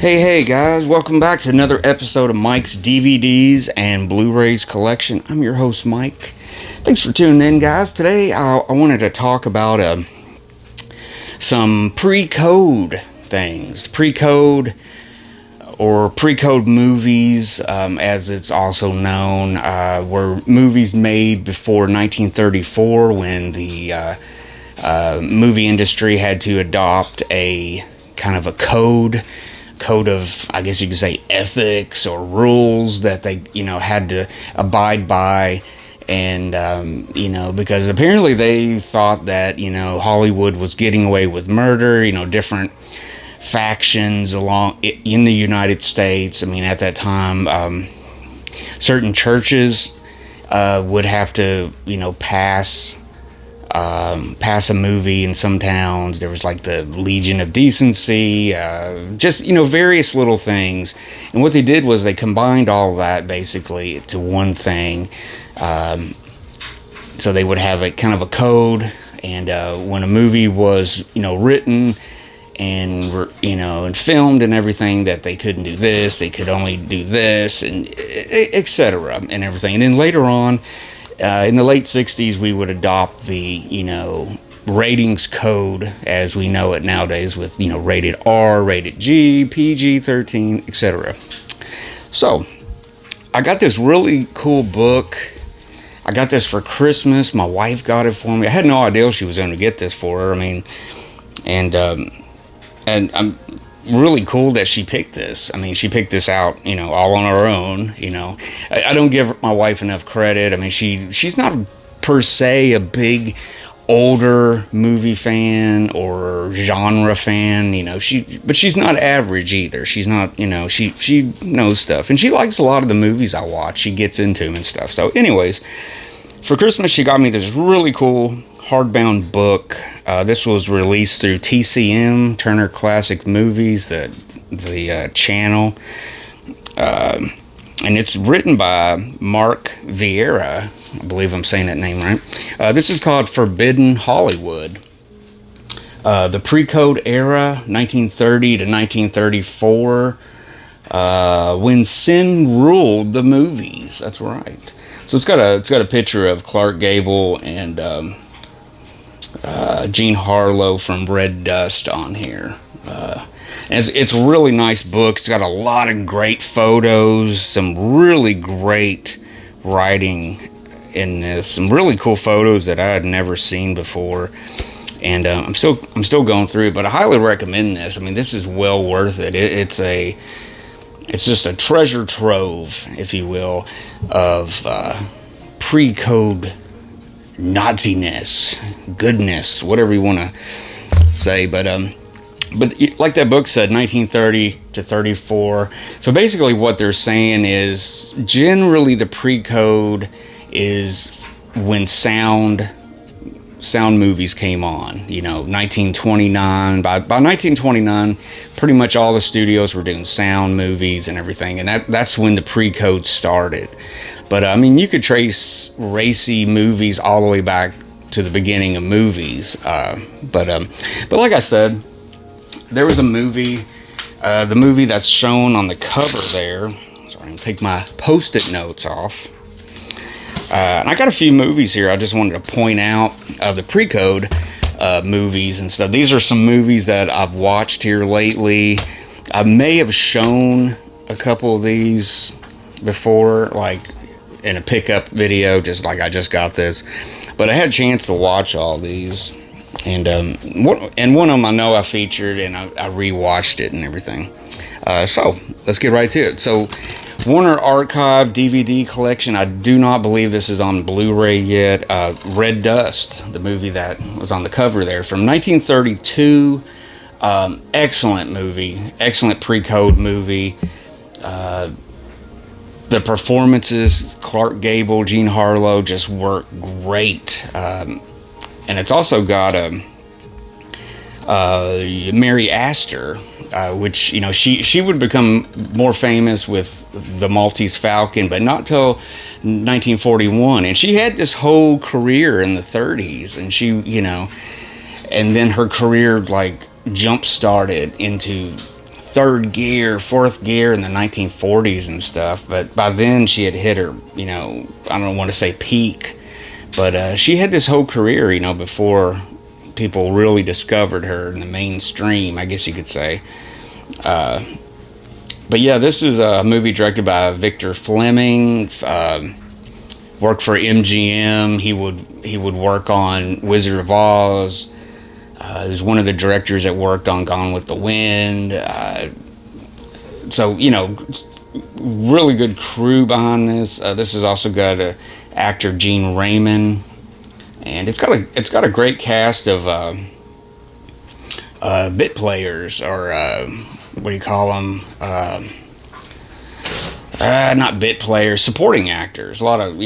Hey guys, welcome back to another episode of Mike's DVDs and Blu-rays collection. I'm your host Mike. Thanks for tuning in, guys. Today I wanted to talk about some pre-code things. Pre-code or pre-code movies, as it's also known, were movies made before 1934 when the movie industry had to adopt a kind of a code of, I guess you could say, ethics or rules that they, had to abide by. And, because apparently they thought that, Hollywood was getting away with murder, different factions in the United States. I mean, at that time, certain churches would have to, pass a movie in some towns. There was like the Legion of Decency, just, various little things. And what they did was they combined all of that basically to one thing. So they would have a kind of a code, and when a movie was, written and filmed and everything, that they couldn't do this, they could only do this, and etc. and everything. And then later on, in the late 60s, we would adopt the, ratings code as we know it nowadays with, rated R, rated G, PG-13, etc. So, I got this really cool book. I got this for Christmas. My wife got it for me. I had no idea she was going to get this for her. I mean, and I'm really cool that she picked this. I mean, she picked this out, all on her own. I don't give my wife enough credit. I mean, she's not per se a big older movie fan or genre fan, but she's not average either. She's not, she knows stuff, and she likes a lot of the movies I watch. She gets into them and stuff. So anyways, for Christmas, she got me this really cool hardbound book. This was released through TCM, Turner Classic Movies, the channel. And it's written by Mark Vieira. I believe I'm saying that name right. This is called Forbidden Hollywood. The pre-code era, 1930 to 1934. When sin ruled the movies. That's right. So it's got a picture of Clark Gable and Jean Harlow from Red Dust on here. And it's a really nice book. It's got a lot of great photos, some really great writing in this, some really cool photos that I had never seen before. And I'm still going through it, but I highly recommend this. I mean, this is well worth it. It's just a treasure trove, if you will, of pre-code Naziness, goodness, whatever you want to say. But like that book said, 1930 to 34. So basically what they're saying is generally the pre-code is when sound movies came on, 1929. By 1929, pretty much all the studios were doing sound movies and everything, and that's when the pre-code started. But I mean, you could trace racy movies all the way back to the beginning of movies. But like I said, there was a movie, the movie that's shown on the cover there. Sorry, I'm gonna take my Post-it notes off. And I got a few movies here I just wanted to point out of the pre-code movies and stuff. These are some movies that I've watched here lately. I may have shown a couple of these before, like in a pickup video, just like I just got this. But I had a chance to watch all these. And one of them I know I featured, and I rewatched it and everything. So let's get right to it. So Warner Archive DVD collection. I do not believe this is on Blu-ray yet. Red Dust, the movie that was on the cover there, from 1932. Excellent movie, excellent pre-code movie. The performances, Clark Gable, Jean Harlow, just work great. And it's also got Mary Astor, which, she would become more famous with the Maltese Falcon, but not till 1941. And she had this whole career in the 30s, and she, and then her career, like, jump started into third gear, fourth gear in the 1940s and stuff. But by then she had hit her, I don't want to say peak, but she had this whole career, before people really discovered her in the mainstream, I guess you could say. But yeah, this is a movie directed by Victor Fleming. Worked for MGM. He would work on Wizard of Oz. He was one of the directors that worked on Gone with the Wind. So really good crew behind this. This has also got actor Gene Raymond, and it's got a great cast of bit players, or what do you call them? Not bit players, supporting actors. A lot of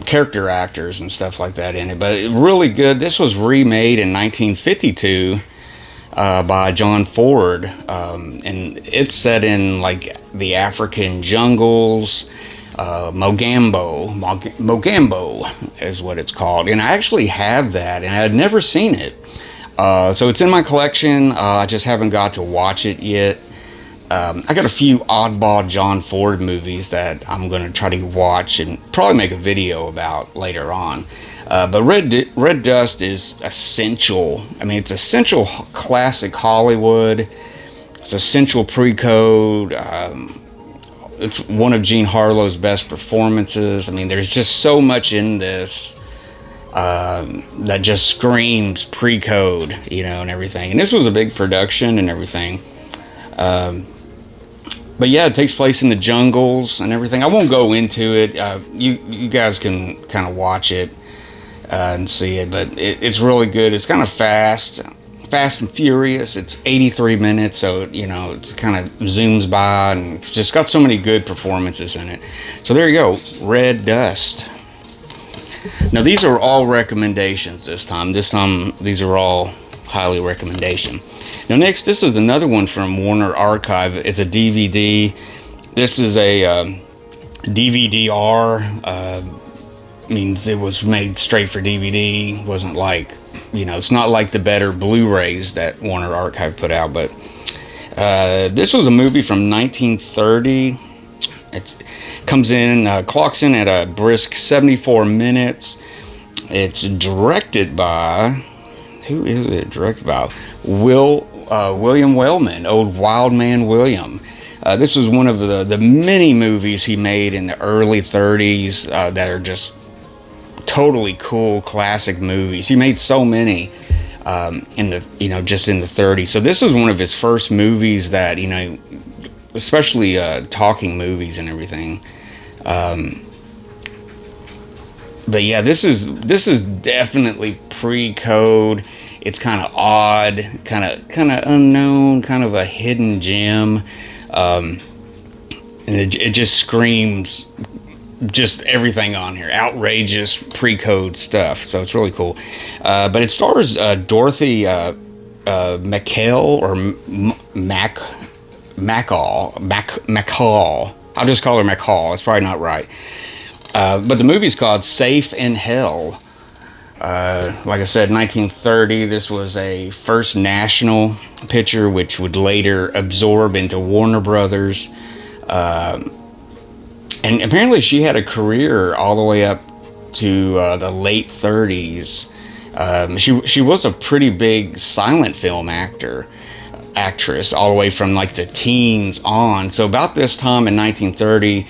character actors and stuff like that in it, but really good. This was remade in 1952 by John Ford, and it's set in like the African jungles. Mogambo is what it's called, and I actually have that, and I had never seen it. So it's in my collection. I just haven't got to watch it yet. I got a few oddball John Ford movies that I'm going to try to watch and probably make a video about later on. But Red Dust is essential. I mean, it's essential classic Hollywood. It's essential pre-code. It's one of Jean Harlow's best performances. I mean, there's just so much in this that just screams pre-code, and everything. And this was a big production and everything. But yeah, it takes place in the jungles and everything. I won't go into it. You guys can kind of watch it and see it. But it's really good. It's kind of fast and furious. It's 83 minutes, so it's kind of zooms by, and it's just got so many good performances in it. So there you go, Red Dust. Now these are all recommendations this time. These are all highly recommendation. Now next, this is another one from Warner Archive. It's a DVD. This is a DVD-R. Means it was made straight for DVD. Wasn't like, it's not like the better Blu-rays that Warner Archive put out. But this was a movie from 1930. It comes in, clocks in at a brisk 74 minutes. It's directed by... Who is it directed by? William Wellman, old Wild Man William. This was one of the many movies he made in the early 30s that are just totally cool classic movies. He made so many in the just in the 30s. So this is one of his first movies that especially talking movies and everything. But yeah, this is definitely pre-code. It's kind of odd, kind of unknown, kind of a hidden gem, and it just screams just everything on here, outrageous pre-code stuff. So it's really cool. But it stars Dorothy McHale or McCall. I'll just call her McCall. It's probably not right. But the movie's called Safe in Hell. Like I said, 1930, this was a first national picture, which would later absorb into Warner Brothers. And apparently she had a career all the way up to the late 30s. She was a pretty big silent film actress, all the way from like the teens on. So about this time in 1930,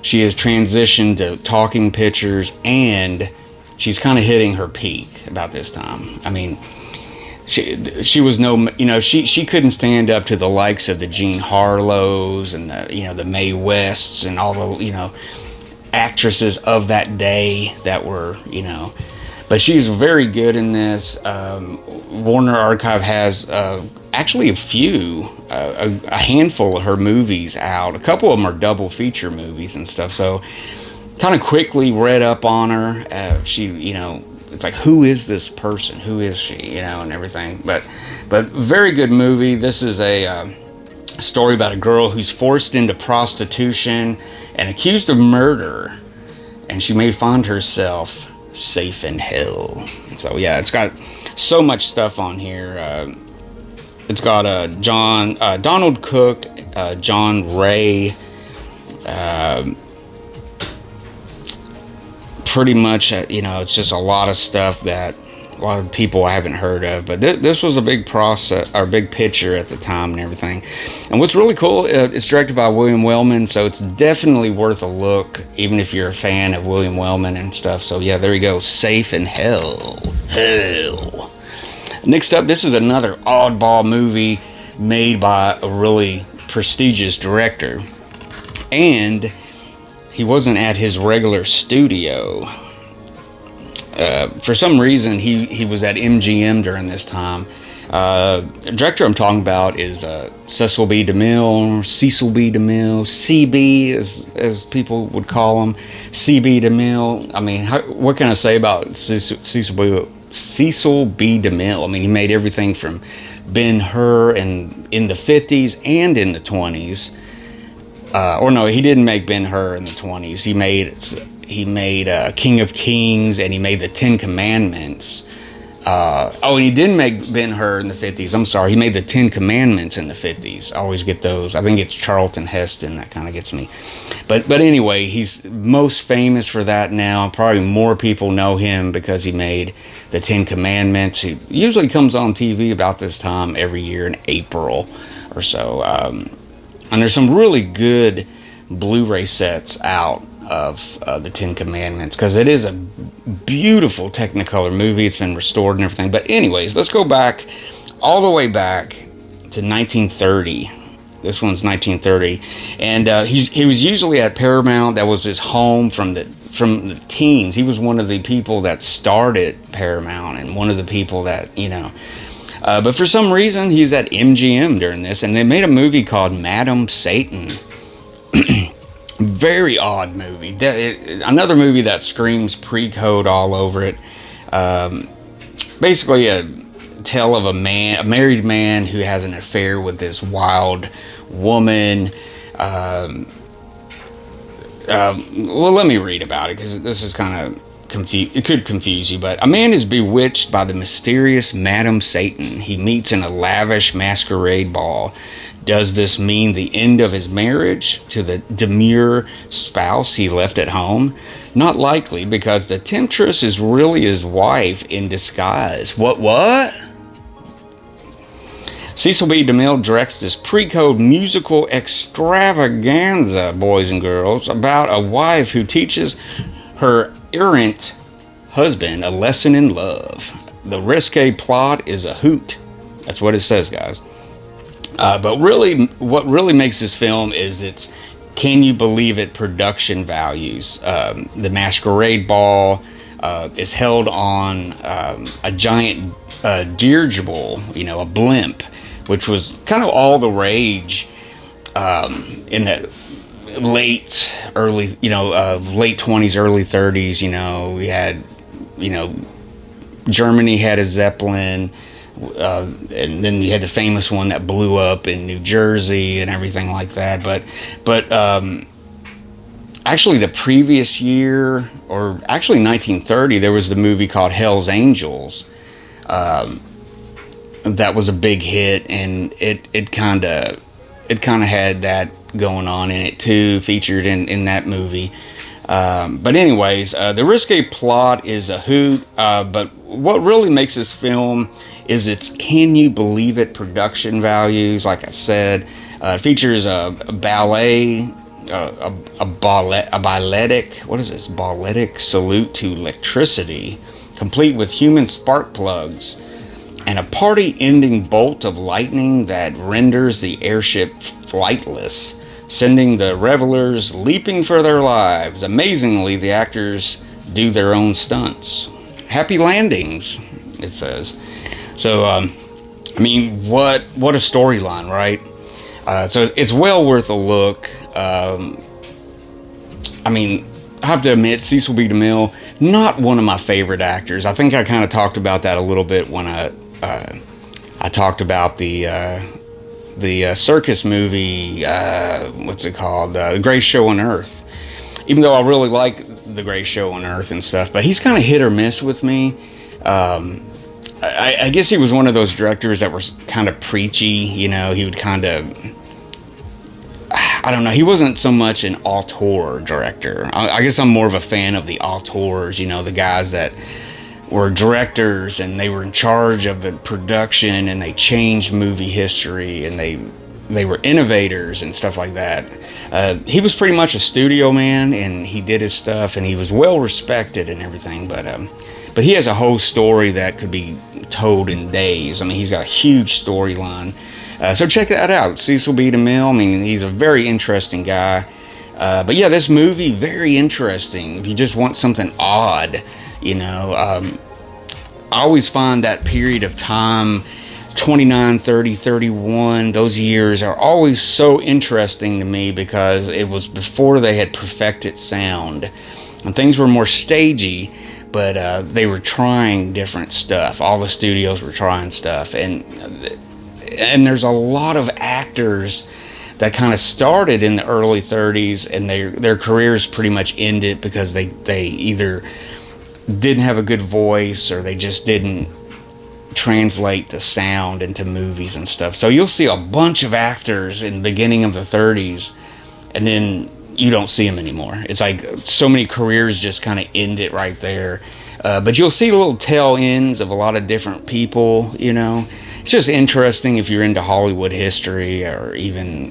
she has transitioned to talking pictures, and she's kind of hitting her peak about this time. I mean, she was she couldn't stand up to the likes of the Jean Harlows and the Mae Wests and all the actresses of that day that were but she's very good in this. Warner Archive has actually a handful of her movies out. A couple of them are double feature movies and stuff, so kind of quickly read up on her. She it's like, who is this person? Who is she? And everything. But very good movie. This is a story about a girl who's forced into prostitution and accused of murder, and she may find herself safe in hell. So yeah, it's got so much stuff on here. It's got Donald Cook, John Ray, pretty much, it's just a lot of stuff that a lot of people I haven't heard of. But this was a big process, or big picture at the time and everything. And what's really cool, it's directed by William Wellman, so it's definitely worth a look, even if you're a fan of William Wellman and stuff. So yeah, there you go. Safe in Hell. Hell. Next up, this is another oddball movie made by a really prestigious director. And he wasn't at his regular studio. For some reason, he was at MGM during this time. The director I'm talking about is Cecil B. DeMille, CB, as people would call him, CB DeMille. I mean, what can I say about Cecil B. DeMille? I mean, he made everything from Ben-Hur in the 50s and in the 20s. Or no, he didn't make Ben-Hur in the 20s. He made King of Kings, and he made the Ten Commandments. And he didn't make Ben-Hur in the 50s. I'm sorry, he made the Ten Commandments in the 50s. I always get those. I think it's Charlton Heston that kind of gets me. But anyway, he's most famous for that now. Probably more people know him because he made the Ten Commandments. He usually comes on TV about this time every year in April or so. And there's some really good Blu-ray sets out of the Ten Commandments, because it is a beautiful Technicolor movie. It's been restored and everything. But anyways, let's go back all the way back to 1930. This one's 1930, and he was usually at Paramount. That was his home from the teens. He was one of the people that started Paramount, and one of the people that but for some reason he's at MGM during this, and they made a movie called Madam Satan. Very odd movie. Another movie that screams pre-code all over it. Basically a tale of a married man who has an affair with this wild woman. Well, let me read about it, because this is kind of it could confuse you. But a man is bewitched by the mysterious Madam Satan he meets in a lavish masquerade ball. Does this mean the end of his marriage to the demure spouse he left at home? Not likely, because the temptress is really his wife in disguise. What? Cecil B. DeMille directs this pre-code musical extravaganza, boys and girls, about a wife who teaches her errant husband a lesson in love. The risque plot is a hoot. That's what it says, guys. But really, what really makes this film is its can you believe it production values. The masquerade ball is held on a giant dirigible, a blimp, which was kind of all the rage in the late 20s, early 30s. We had, Germany had a Zeppelin. And then you had the famous one that blew up in New Jersey and everything like that. But actually the previous year, or actually 1930, there was the movie called Hell's Angels. That was a big hit, and it kind of had that going on in it too, featured in that movie. But anyways, the risque plot is a hoot. But what really makes this film is its can you believe it production values. Like I said, it features a ballet, a balletic, what is this? Balletic salute to electricity, complete with human spark plugs, and a party-ending bolt of lightning that renders the airship flightless, sending the revelers leaping for their lives. Amazingly, the actors do their own stunts. Happy landings, it says. So, what a storyline, right? So it's well worth a look. I have to admit, Cecil B. DeMille, not one of my favorite actors. I think I kind of talked about that a little bit when I talked about the circus movie, what's it called? The Greatest Show on Earth. Even though I really like The Greatest Show on Earth and stuff, but he's kind of hit or miss with me. I guess he was one of those directors that was kind of preachy. You know, he would kind of, I don't know. He wasn't so much an auteur director. I guess I'm more of a fan of the auteurs. You know, the guys that were directors and they were in charge of the production and they changed movie history and they were innovators and stuff like that. He was pretty much a studio man and he did his stuff and he was well respected and everything. But he has a whole story that could be told in days. I mean, he's got a huge storyline. So check that out, Cecil B. DeMille. I mean, he's a very interesting guy. But yeah, this movie, very interesting. If you just want something odd, you know, I always find that period of time, 29, 30, 31, those years are always so interesting to me because it was before they had perfected sound. And things were more stagey, but they were trying different stuff. All the studios were trying stuff. And there's a lot of actors that kind of started in the early 30s and their careers pretty much ended because they either didn't have a good voice or they just didn't translate the sound into movies and stuff. So you'll see a bunch of actors in the beginning of the 30s and then you don't see them anymore. It's like so many careers just kind of end it right there. But you'll see little tail ends of a lot of different people, you know. It's just interesting if you're into Hollywood history or even,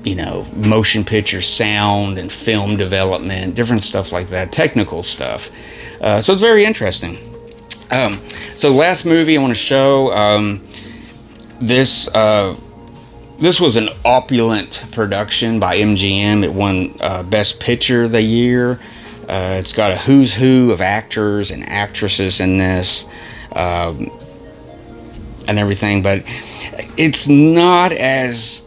you know, motion picture sound and film development, different stuff like that, technical stuff. So it's very interesting. So last movie I want to show, this was an opulent production by MGM. It won Best Picture of the year. It's got a who's who of actors and actresses in this, and everything, but it's not as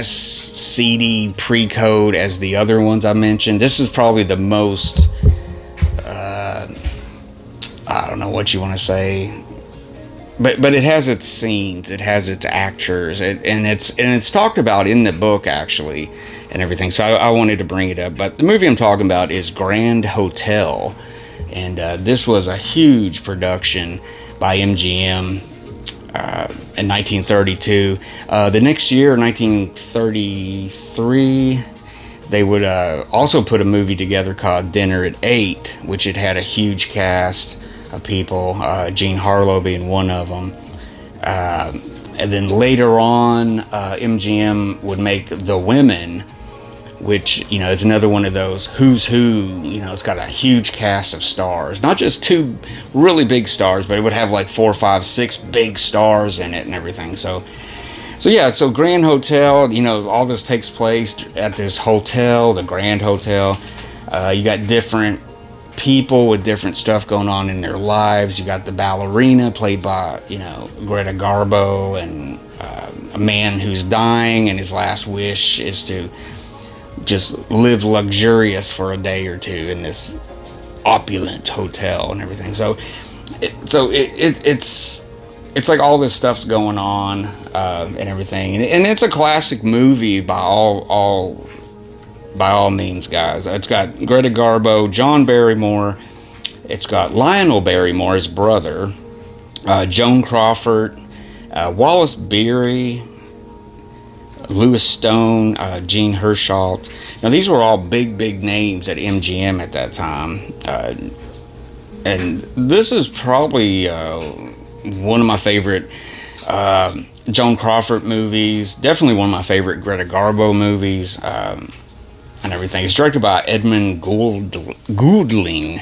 seedy pre-code as the other ones I mentioned. This is probably the most, I don't know what you want to say, but it has its scenes, it has its actors, and it's talked about in the book actually, and everything. So I wanted to bring it up. But the movie I'm talking about is Grand Hotel, and this was a huge production by MGM. In 1932. The next year, 1933, they would also put a movie together called Dinner at 8, which it had a huge cast of people, Jean Harlow being one of them. And then later on, MGM would make The Women, which, you know, is another one of those who's who. You know, it's got a huge cast of stars, not just 2 really big stars, but it would have like 4, 5, 6 big stars in it and everything. So yeah, so Grand Hotel, you know, all this takes place at this hotel, the Grand Hotel. You got different people with different stuff going on in their lives. You got the ballerina played by, you know, Greta Garbo, and a man who's dying and his last wish is to just live luxurious for a day or two in this opulent hotel and everything. So it's like all this stuff's going on and everything, and it's a classic movie by all means, guys. It's got Greta Garbo, John Barrymore. It's got Lionel Barrymore, his brother, Joan Crawford, Wallace Beery, Louis Stone, Gene Herschelt. Now these were all big names at MGM at that time, and this is probably one of my favorite Joan Crawford movies. Definitely one of my favorite Greta Garbo movies, and everything. It's directed by Edmund Goulding.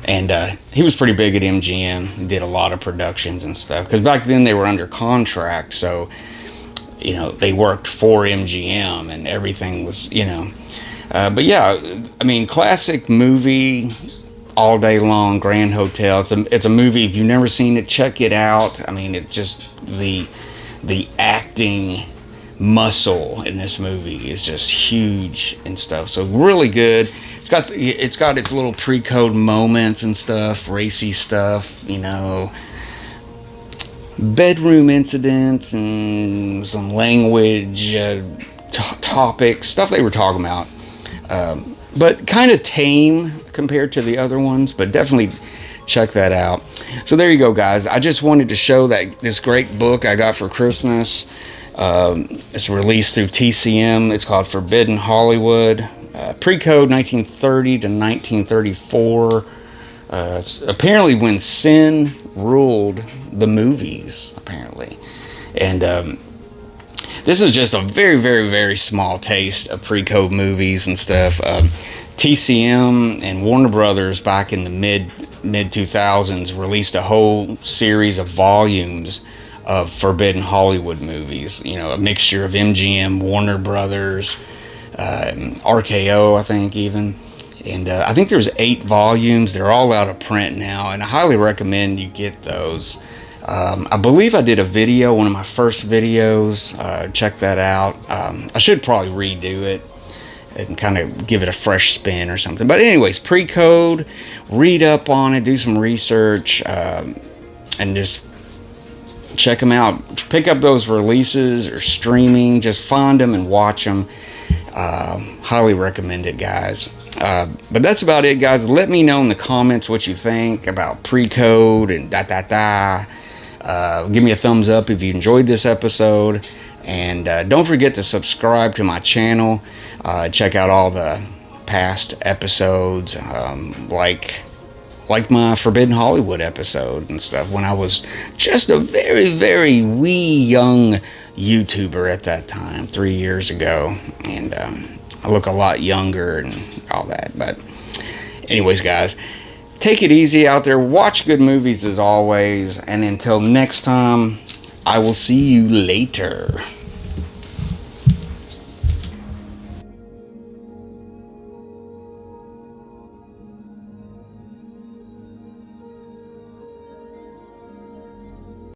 And he was pretty big at MGM. He did a lot of productions and stuff. Because back then they were under contract. So, you know, they worked for MGM and everything was, you know. But yeah, I mean, classic movie all day long, Grand Hotel. It's a movie. If you've never seen it, check it out. I mean, it's just the acting muscle in this movie is just huge and stuff. So really good. It's got its little pre-code moments and stuff, racy stuff, you know, bedroom incidents and some language topics, stuff they were talking about, but kind of tame compared to the other ones. But definitely check that out. So there you go, guys. I just wanted to show that this great book I got for Christmas. It's released through TCM. It's called Forbidden Hollywood. Pre-code 1930 to 1934. It's apparently when sin ruled the movies, apparently. And this is just a very, very, very small taste of pre-code movies and stuff. TCM and Warner Brothers back in the mid 2000s released a whole series of volumes of Forbidden Hollywood movies. You know, a mixture of MGM, Warner Brothers, RKO, I think even. And I think there's 8 volumes. They're all out of print now, and I highly recommend you get those. I believe I did a video, one of my first videos. Check that out. I should probably redo it and kind of give it a fresh spin or something. But anyways, pre-code, read up on it, do some research, and just check them out. Pick up those releases or streaming. Just find them and watch them. Highly recommend it, guys. But that's about it, guys. Let me know in the comments what you think about pre-code and give me a thumbs up if you enjoyed this episode. And don't forget to subscribe to my channel. Check out all the past episodes, like my Forbidden Hollywood episode and stuff, when I was just a very, very wee young YouTuber at that time, 3 years ago. And I look a lot younger and all that. But anyways, guys, take it easy out there. Watch good movies as always. And until next time, I will see you later.